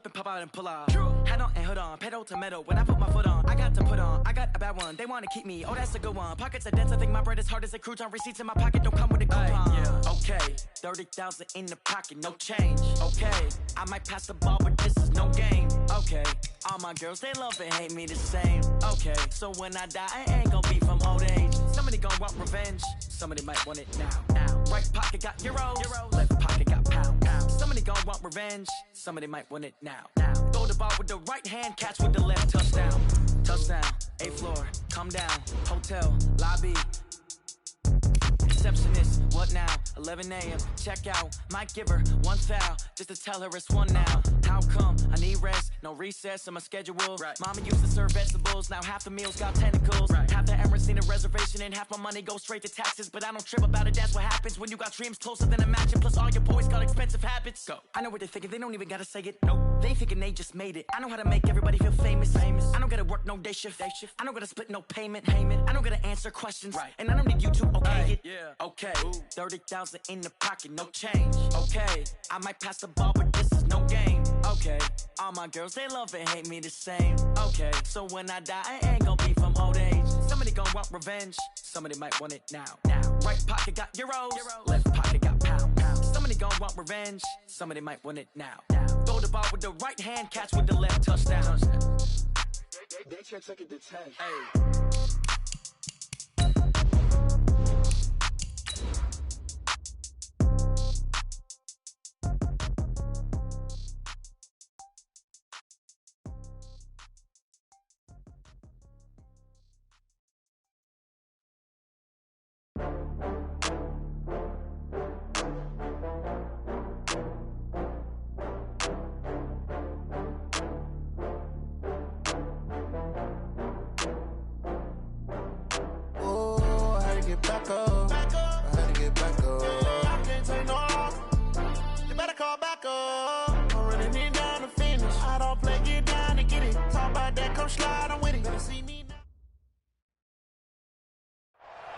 Pop out and pull out. Head on and hood on, pedal to metal. When I put my foot on, I got to put on. I got a bad one, they want to keep me. Oh, that's a good one. Pockets are dense, I think my bread is hard as a crouton. Receipts in my pocket don't come with a coupon. Yeah. Okay, 30,000 in the pocket, no change. Okay, I might pass the ball, but this is no game. Okay, all my girls, they love and hate me the same. Okay, so when I die, I ain't gonna be from old age. Somebody gonna want revenge, somebody might want it now. Right pocket got euros, left pocket got pound. Somebody gonna want revenge, somebody might want it now. Throw the ball with the right hand, catch with the left, touchdown. Touchdown, 8th floor, come down, hotel, lobby. Receptionist, what now? 11 a.m. Check out. Might give her one foul just to tell her it's one now. How come? I need rest, no recess in my schedule. Right. Mama used to serve vegetables, now half the meals got tentacles. Right. Half the Emirates need a reservation and half my money goes straight to taxes. But I don't trip about it, that's what happens when you got dreams closer than a match. And plus all your boys got expensive habits. Go. I know what they're thinking, they don't even gotta say it. Nope. They thinking they just made it. I know how to make everybody feel famous. I don't gotta work no day shift. I don't gotta split no payment. I don't gotta answer questions. Right. And I don't need you to okay it. Yeah. Okay, 30,000 in the pocket, no change. Okay, I might pass the ball, but this is no game. Okay, all my girls, they love and hate me the same. Okay, so when I die, I ain't gonna be from old age. Somebody gonna want revenge, somebody might want it now. Right pocket got euros, left pocket got pound. Somebody gonna want revenge, somebody might want it now. Throw the ball with the right hand, catch with the left, touchdown. They check second to 10. Hey. Back up. I had to get back up. I can't take no off. You better call back up. I'm running it down to finish. I don't play, get down to get it. Talk about that, come slide, I'm with it. Better see me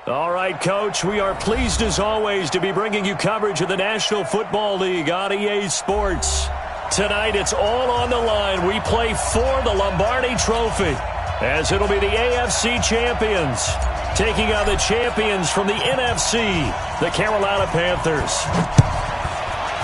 now. All right, Coach, we are pleased as always to be bringing you coverage of the National Football League on EA Sports. Tonight, it's all on the line. We play for the Lombardi Trophy, as it'll be the AFC champions taking on the champions from the NFC, the Carolina Panthers.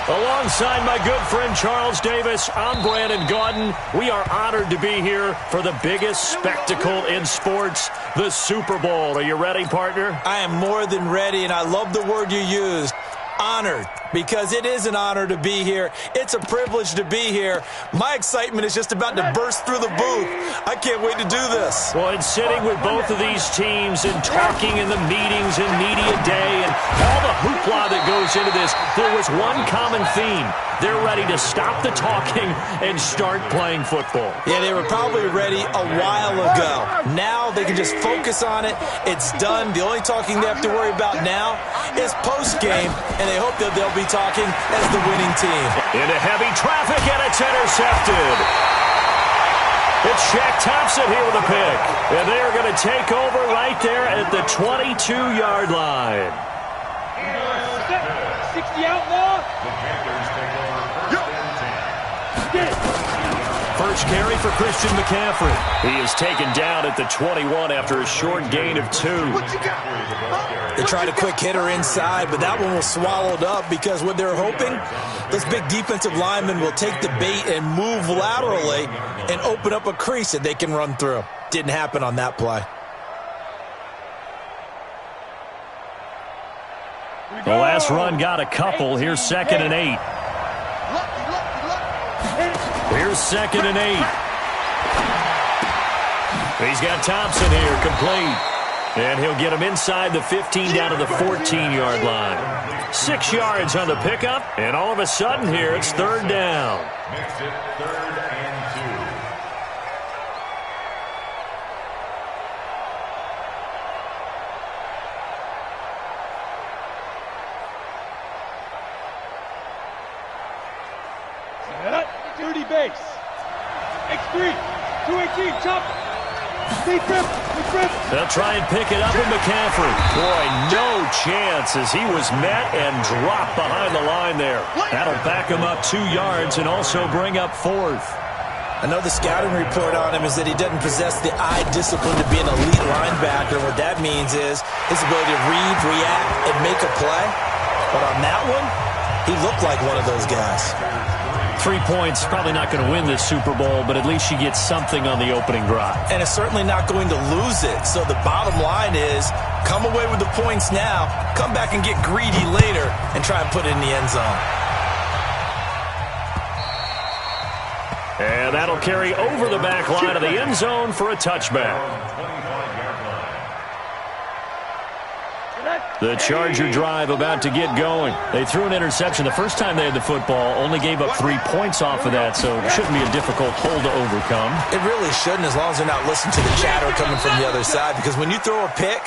Alongside my good friend Charles Davis, I'm Brandon Gaudin. We are honored to be here for the biggest spectacle in sports, the Super Bowl. Are you ready, partner? I am more than ready, and I love the word you used, honored, because it is an honor to be here. It's a privilege to be here. My excitement is just about to burst through the booth. I can't wait to do this. Well, and sitting with both of these teams and talking in the meetings and media day and all the hoopla that goes into this, there was one common theme. They're ready to stop the talking and start playing football. Yeah, they were probably ready a while ago. Now they can just focus on it. It's done. The only talking they have to worry about now is post-game, and they hope that they'll be talking as the winning team. Into heavy traffic, and it's intercepted. It's Shaq Thompson here with a pick. And they're going to take over right there at the 22-yard line. 60 outlaw. First carry for Christian McCaffrey. He is taken down at the 21 after a short gain of 2. They tried a quick hitter inside, but that one was swallowed up because what they're hoping, this big defensive lineman will take the bait and move laterally and open up a crease that they can run through. Didn't happen on that play. The last run got a couple. Here's 2nd and 8. Here's 2nd and 8. He's got Thompson here, complete. And he'll get him inside the 15 down to the 14-yard line. 6 yards on the pickup, and all of a sudden here it's 3rd down. Makes it 3rd and 2. Dirty base. X3. 218. Chop. They'll try and pick it up with McCaffrey. Boy, no chance as he was met and dropped behind the line there. That'll back him up 2 yards and also bring up 4th. I know the scouting report on him is that he doesn't possess the eye discipline to be an elite linebacker. What that means is his ability to read, react, and make a play. But on that one, he looked like one of those guys. 3 points, probably not going to win this Super Bowl, but at least she gets something on the opening drive. And it's certainly not going to lose it. So the bottom line is, come away with the points now, come back and get greedy later, and try and put it in the end zone. And that'll carry over the back line of the end zone for a touchback. The Charger drive about to get going. They threw an interception the first time they had the football, only gave up 3 points off of that, so it shouldn't be a difficult hole to overcome. It really shouldn't, as long as they're not listening to the chatter coming from the other side, because when you throw a pick,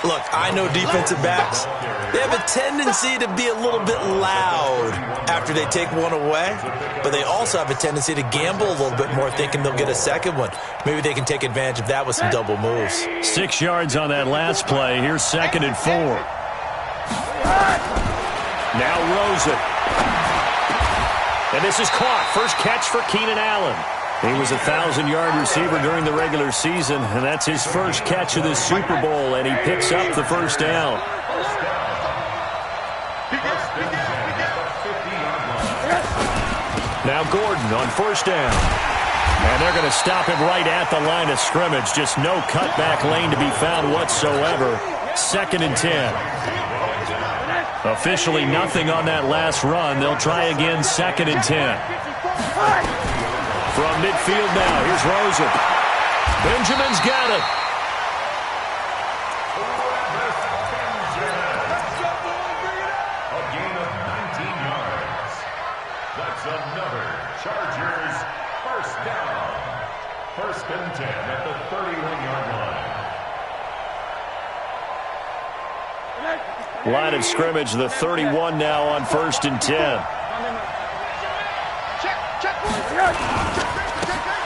look, I know defensive backs, they have a tendency to be a little bit loud after they take one away, but they also have a tendency to gamble a little bit more, thinking they'll get a second one. Maybe they can take advantage of that with some double moves. 6 yards on that last play. Here's 2nd and 4. Now Rosen. And this is caught. First catch for Keenan Allen. He was a 1,000-yard receiver during the regular season, and that's his first catch of this Super Bowl, and he picks up the first down. Now Gordon on first down. And they're going to stop him right at the line of scrimmage. Just no cutback lane to be found whatsoever. 2nd and 10. Officially nothing on that last run. They'll try again 2nd and 10. From midfield now, here's Rosen. Benjamin's got it. A gain of 19 yards. That's another Chargers first down. 1st and 10 at the 31-yard line. Line of scrimmage, the 31 now on 1st and 10.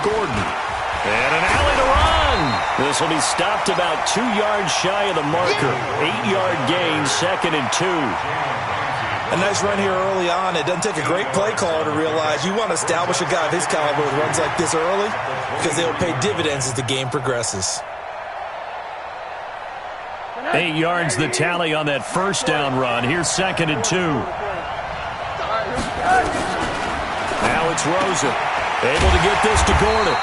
Gordon. And an alley to run. This will be stopped about 2 yards shy of the marker. 8-yard gain, 2nd and 2. A nice run here early on. It doesn't take a great play caller to realize you want to establish a guy of his caliber with runs like this early, because they'll pay dividends as the game progresses. 8 yards the tally on that first down run. Here's 2nd and 2. Now it's Rosen. Able to get this to Gordon.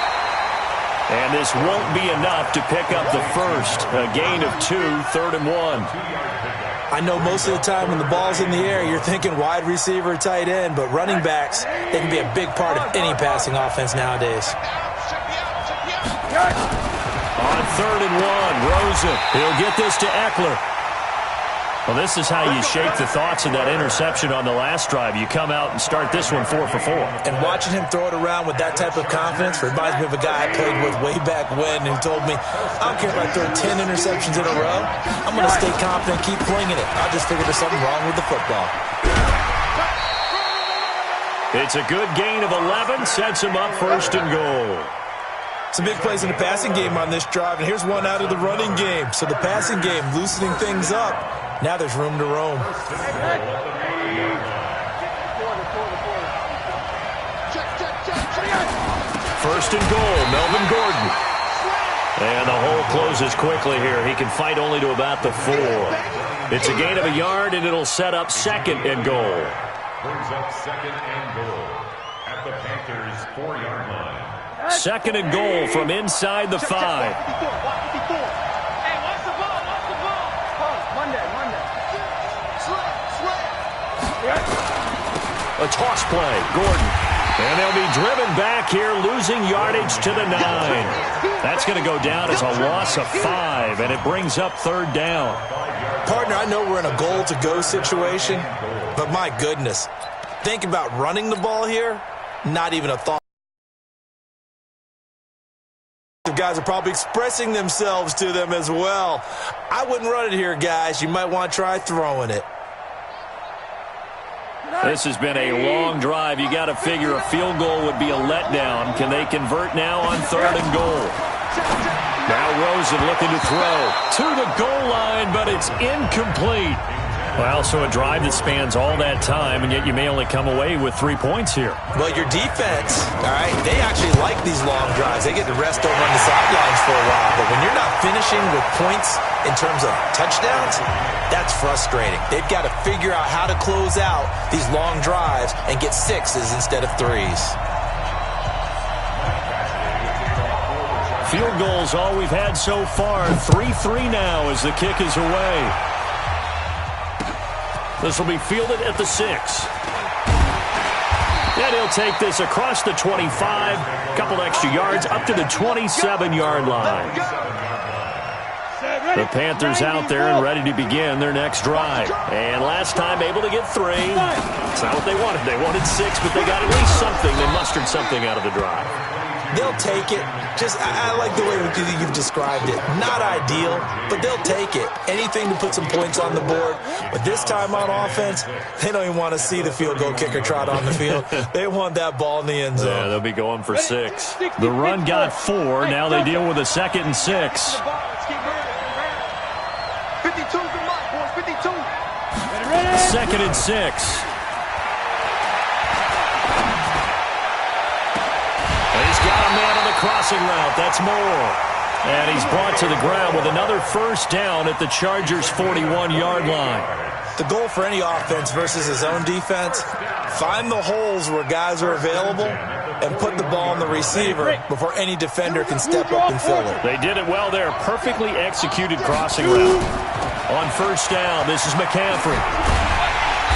And this won't be enough to pick up the first. A gain of 2, 3rd and 1. I know most of the time when the ball's in the air, you're thinking wide receiver, tight end, but running backs, they can be a big part of any passing offense nowadays. On 3rd and 1, Rosen. He'll get this to Eckler. Well, this is how you shake the thoughts of that interception on the last drive. You come out and start this one 4 for 4. And watching him throw it around with that type of confidence reminds me of a guy I played with way back when who told me, I don't care if I throw 10 interceptions in a row. I'm going to stay confident, keep flinging it. I just figured there's something wrong with the football. It's a good gain of 11, sets him up 1st and goal. Some big plays in the passing game on this drive, and here's one out of the running game. So the passing game loosening things up. Now there's room to roam. 1st and goal, Melvin Gordon. And the hole closes quickly here. He can fight only to about the 4. It's a gain of a yard, and it'll set up 2nd and goal. Brings up 2nd and goal at the Panthers' 4-yard line. 2nd and goal from inside the 5. A toss play, Gordon. And they'll be driven back here, losing yardage to the 9. That's going to go down as a loss of 5, and it brings up 3rd down. Partner, I know we're in a goal-to-go situation, but my goodness, think about running the ball here, not even a thought. The guys are probably expressing themselves to them as well. I wouldn't run it here, guys. You might want to try throwing it. This has been a long drive. You got to figure a field goal would be a letdown. Can they convert now on 3rd and goal? Now Rosen looking to throw to the goal line, but it's incomplete. Well, so a drive that spans all that time, and yet you may only come away with 3 points here. Well, your defense, all right, they actually like these long drives. They get to rest over on the sidelines for a while. But when you're not finishing with points in terms of touchdowns, that's frustrating. They've got to figure out how to close out these long drives and get 6s instead of 3s. Field goals all we've had so far. 3-3 now as the kick is away. This will be fielded at the 6. And he'll take this across the 25. Couple extra yards up to the 27-yard line. The Panthers out there and ready to begin their next drive. And last time able to get 3. It's not what they wanted. They wanted 6, but they got at least something. They mustered something out of the drive. They'll take it. I like the way you've described it. Not ideal, but they'll take it. Anything to put some points on the board. But this time on offense, they don't even want to see the field goal kicker trot on the field. They want that ball in the end zone. Yeah, they'll be going for 6. The run got 4. Now they deal with a 2nd and 6. 2nd and 6. Crossing route, that's Moore. And he's brought to the ground with another first down at the Chargers' 41-yard line. The goal for any offense versus his own defense, find the holes where guys are available and put the ball on the receiver before any defender can step up and fill it. They did it well there. Perfectly executed crossing route. On first down, this is McCaffrey.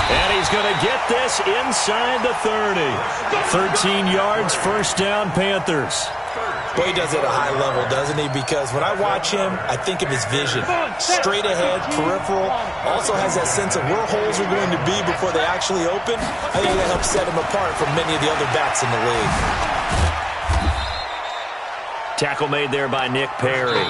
And he's going to get this inside the 30. 13 yards, first down, Panthers. Boy, he does it at a high level, doesn't he? Because when I watch him, I think of his vision. Straight ahead, peripheral. Also has that sense of where holes are going to be before they actually open. I think that helps set him apart from many of the other backs in the league. Tackle made there by Nick Perry.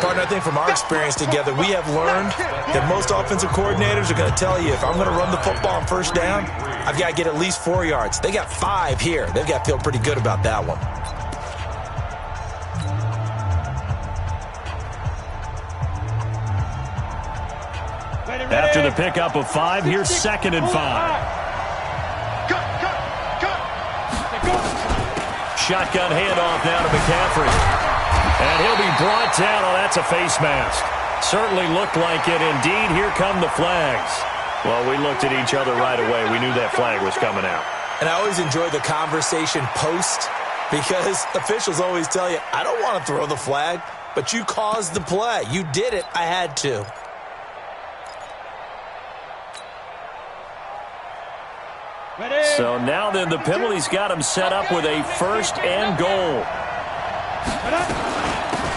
Partner, I think from our experience together, we have learned that most offensive coordinators are going to tell you, if I'm going to run the football on first down, I've got to get at least 4 yards. They got 5 here. They've got to feel pretty good about that one. After the pickup of 5, here's 2nd and 5. Shotgun handoff now to McCaffrey. And he'll be brought down. Oh, that's a face mask. Certainly looked like it. Indeed, here come the flags. Well, we looked at each other right away. We knew that flag was coming out. And I always enjoy the conversation post because officials always tell you, I don't want to throw the flag, but you caused the play. You did it. I had to. So now then the penalty's got him set up with a 1st and goal.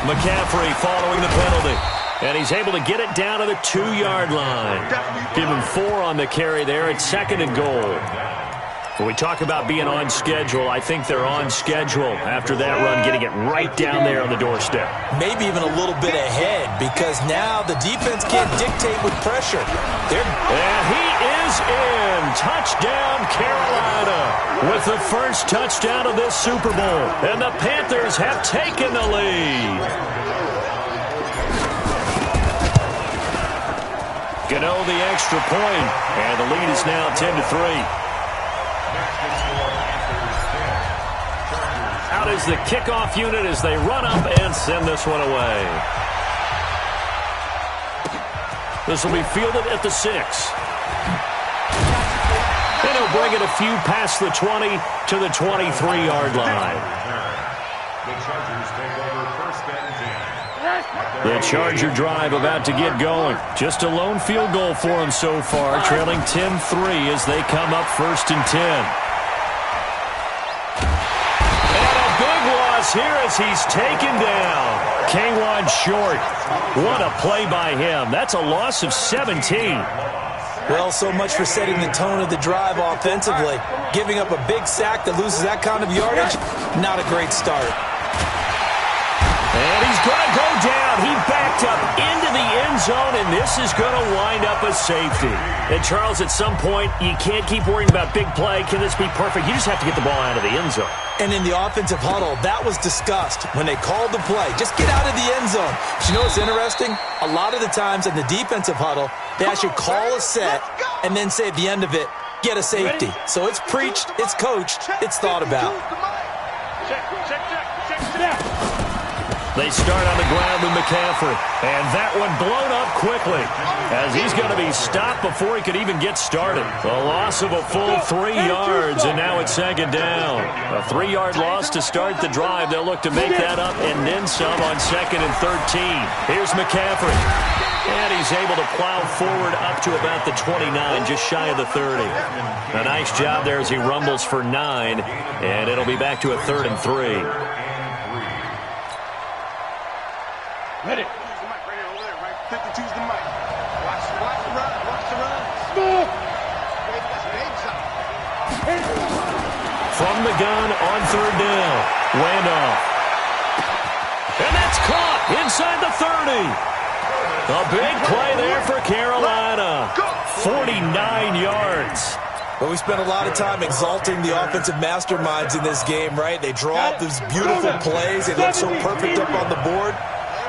McCaffrey following the penalty. And he's able to get it down to the 2-yard line. Give him 4 on the carry there at 2nd and goal. When we talk about being on schedule, I think they're on schedule after that run, getting it right down there on the doorstep. Maybe even a little bit ahead because now the defense can't dictate with pressure. And he is in. Touchdown, Carolina, with the first touchdown of this Super Bowl. And the Panthers have taken the lead. Gano the extra point, and the lead is now 10-3. Out is the kickoff unit as they run up and send this one away. This will be fielded at the 6. And he'll bring it a few past the 20 to the 23-yard line. The Chargers take over 1st and 10. The Charger drive about to get going. Just a lone field goal for them so far, trailing 10-3 as they come up 1st and 10. Here as he's taken down. K1 short. What a play by him. That's a loss of 17. Well, so much for setting the tone of the drive offensively. Giving up a big sack that loses that kind of yardage, not a great start. And he's going to go down. He backed up into the end zone, and this is going to wind up a safety. And, Charles, at some point, you can't keep worrying about big play. Can this be perfect? You just have to get the ball out of the end zone. And in the offensive huddle, that was discussed when they called the play. Just get out of the end zone. But you know what's interesting? A lot of the times in the defensive huddle, they actually call a set and then say at the end of it, get a safety. So it's preached, it's coached, it's thought about. They start on the ground with McCaffrey. And that one blown up quickly as he's going to be stopped before he could even get started. A loss of a full 3 yards, and now it's second down. A 3-yard loss to start the drive. They'll look to make that up and then some on 2nd and 13. Here's McCaffrey. And he's able to plow forward up to about the 29, just shy of the 30. A nice job there as he rumbles for 9, and it'll be back to a 3rd and 3. Ready. Use the mic right here, over there, right? 52's the mic. Watch the run, watch the run. Smooth. From the gun on 3rd down. Randolph. And that's caught inside the 30. A big play there for Carolina. 49 yards. But we spent a lot of time exalting the offensive masterminds in this game, right? They draw up these beautiful plays. They look so perfect up on the board.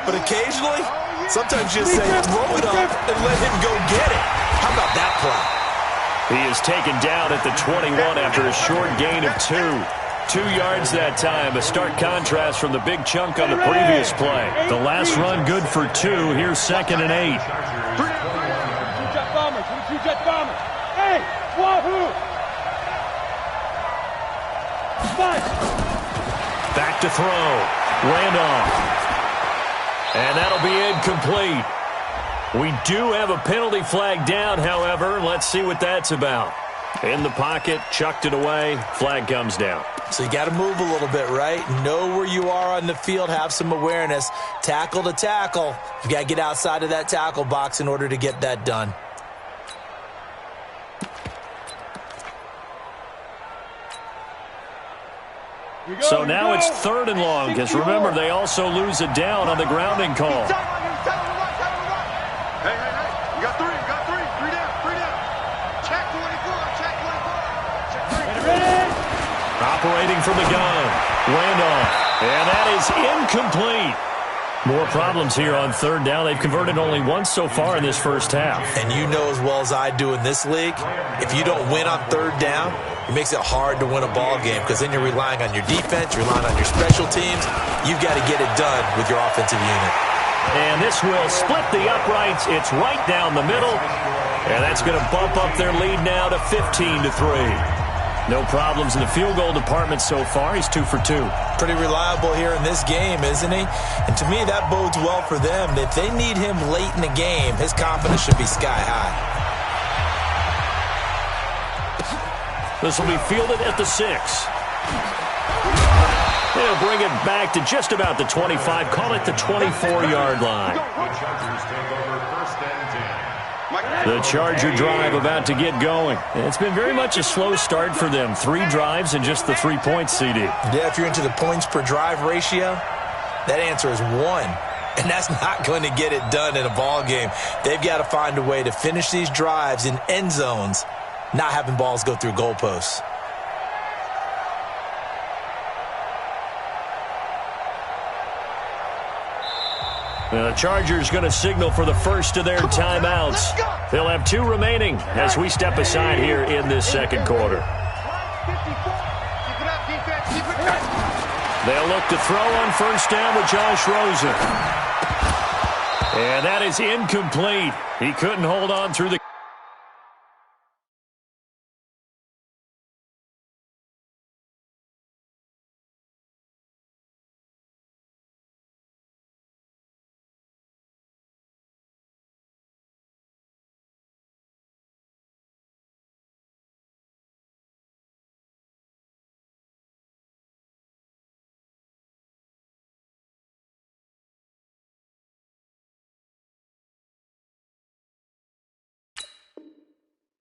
But occasionally, sometimes you just say, throw it up and let him go get it. How about that play? He is taken down at the 21 after a short gain of 2. 2 yards that time, a stark contrast from the big chunk on the previous play. The last run good for 2. Here's 2nd and 8. Two-jet bombers, two-jet bombers. Hey, wahoo! Back to throw. Randolph. And that'll be incomplete. We do have a penalty flag down, however. Let's see what that's about. In the pocket, chucked it away, flag comes down. So you got to move a little bit, right? Know where you are on the field, have some awareness. Tackle to tackle. You got to get outside of that tackle box in order to get that done. So now it's 3rd and long, because remember, they also lose a down on the grounding call. Hey, you got 3, three down. Check 24, check 24. Ready? Operating from the gun, Randolph, and that is incomplete. More problems here on 3rd down. They've converted only once so far in this first half. And you know as well as I do in this league, if you don't win on 3rd down, it makes it hard to win a ball game because then you're relying on your defense, you're relying on your special teams. You've got to get it done with your offensive unit. And this will split the uprights. It's right down the middle. And that's going to bump up their lead now to 15-3. No problems in the field goal department so far. He's 2 for 2. Pretty reliable here in this game, isn't he? And to me, that bodes well for them. If they need him late in the game, his confidence should be sky high. This will be fielded at the 6. They'll bring it back to just about the 25. Call it the 24-yard line. The Charger drive about to get going. It's been very much a slow start for them. 3 drives and just the 3 points, CD. Yeah, if you're into the points per drive ratio, that answer is 1. And that's not going to get it done in a ball game. They've got to find a way to finish these drives in end zones, not having balls go through goalposts. The Chargers going to signal for the first of their timeouts. They'll have 2 remaining as we step aside here in this second quarter. They'll look to throw on first down with Josh Rosen. And that is incomplete. He couldn't hold on through the...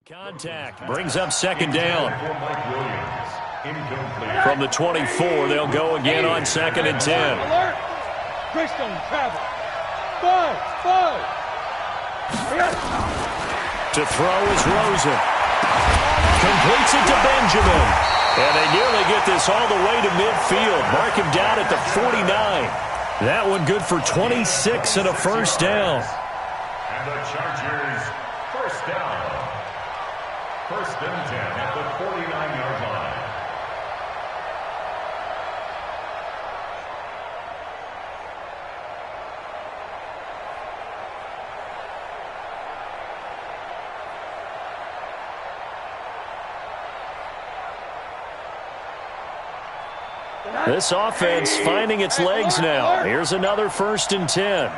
Contact brings up second down. From the 24, they'll go again on 2nd and 10. Greystone travel. 5. To throw is Rosen. Completes it to Benjamin. And they nearly get this all the way to midfield. Mark him down at the 49. That one good for 26 and a first down. And the Chargers, first down. First and 10 at the 49-yard line. This offense finding its legs now. Here's another first and 10.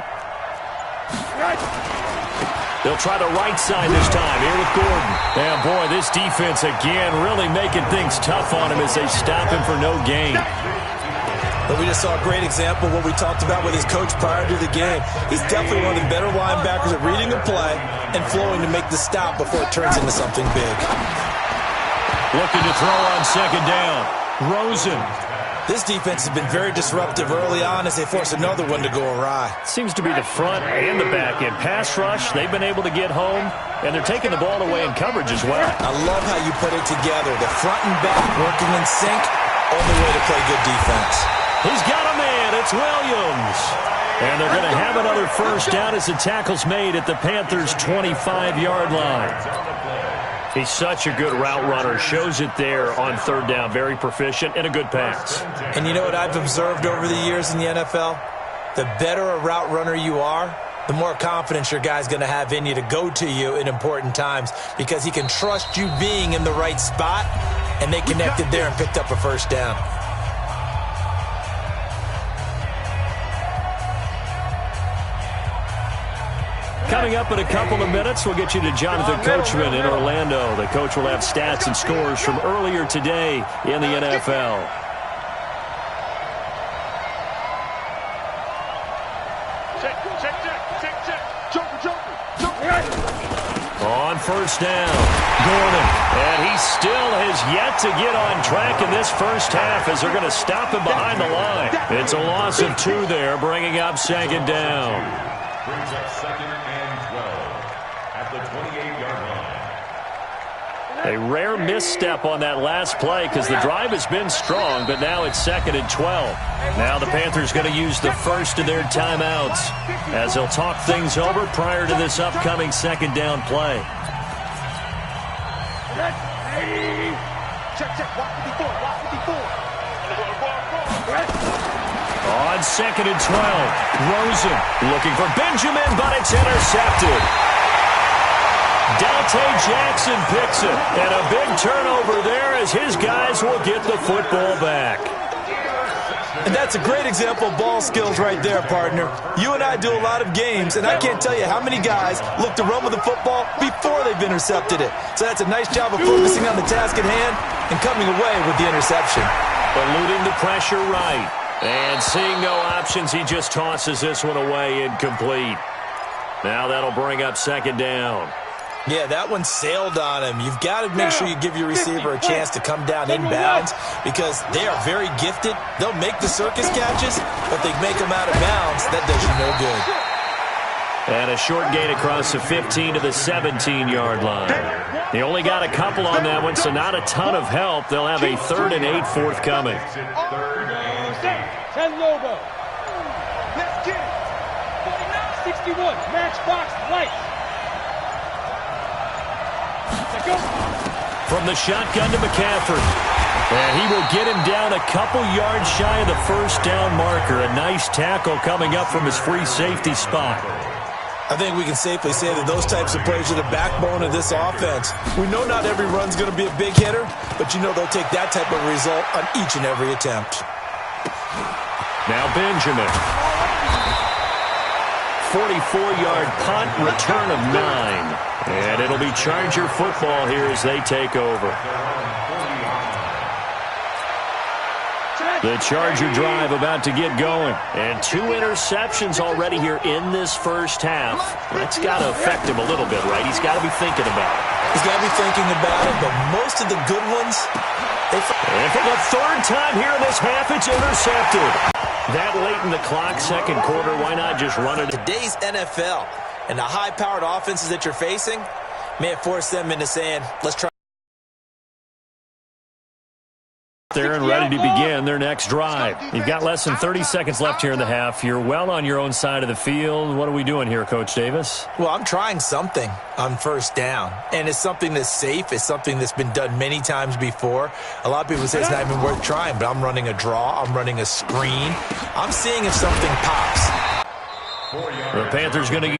They'll try the right side this time here with Gordon. And boy, this defense again really making things tough on him as they stop him for no gain. But we just saw a great example of what we talked about with his coach prior to the game. He's definitely one of the better linebackers at reading a play and flowing to make the stop before it turns into something big. Looking to throw on second down. Rosen. This defense has been very disruptive early on as they force another one to go awry. Seems to be the front and the back end. Pass rush, they've been able to get home, and they're taking the ball away in coverage as well. I love how you put it together. The front and back working in sync, only way to play good defense. He's got a man. It's Williams. And they're going to have another first down as the tackle's made at the Panthers' 25-yard line. He's such a good route runner. Shows it there on third down. Very proficient and a good pass. And you know what I've observed over the years in the NFL? The better a route runner you are, the more confidence your guy's going to have in you to go to you in important times because he can trust you being in the right spot, and they connected there and picked up a first down. Coming up in a couple of minutes, we'll get you to Jonathan Coachman in Orlando. The coach will have stats and scores from earlier today in the NFL. On first down, Gordon. And he still has yet to get on track in this first half as they're going to stop him behind the line. It's a loss of 2 there, bringing up second down. Brings up second and 12 at the 28-yard line. A rare misstep on that last play because the drive has been strong, but now it's second and 12. Now the Panthers going to use the first of their timeouts as they'll talk things over prior to this upcoming second down play. On second and 12, Rosen looking for Benjamin, but it's intercepted. Dante Jackson picks it, and a big turnover there as his guys will get the football back. And that's a great example of ball skills right there, partner. You and I do a lot of games, and I can't tell you how many guys look to run with the football before they've intercepted it. So that's a nice job of focusing on the task at hand and coming away with the interception. Eluding the pressure right. And seeing no options, he just tosses this one away incomplete. Now that'll bring up second down. Yeah, that one sailed on him. You've got to make sure you give your receiver a chance to come down inbounds because they are very gifted. They'll make the circus catches, but they make them out of bounds. That does you no good. And a short gain across the 15 to the 17-yard line. He only got a couple on that one, so not a ton of help. They'll have a 3rd and 8 forthcoming. 10 Lobo. Let's get it. 61, matchbox lights. From the shotgun to McCaffrey. And he will get him down a couple yards shy of the first down marker. A nice tackle coming up from his free safety spot. I think we can safely say that those types of plays are the backbone of this offense. We know not every run's going to be a big hitter, but you know they'll take that type of result on each and every attempt. Now Benjamin. 44-yard punt, return of 9. And it'll be Charger football here as they take over. The Charger drive about to get going. And 2 interceptions already here in this first half. That's got to affect him a little bit, right? He's got to be thinking about it. He's got to be thinking about it, but most of the good ones... And for the 3rd time here in this half, it's intercepted. That late in the clock, second quarter, why not just run it? Today's NFL and the high-powered offenses that you're facing may have forced them into saying, let's try. There and ready to begin their next drive. You've got less than 30 seconds left here in the half. You're well on your own side of the field. What are we doing here, Coach Davis? Well, I'm trying something on first down, and it's something that's safe. It's something that's been done many times before. A lot of people say it's not even worth trying, but I'm running a draw. I'm running a screen. I'm seeing if something pops. The Panthers going to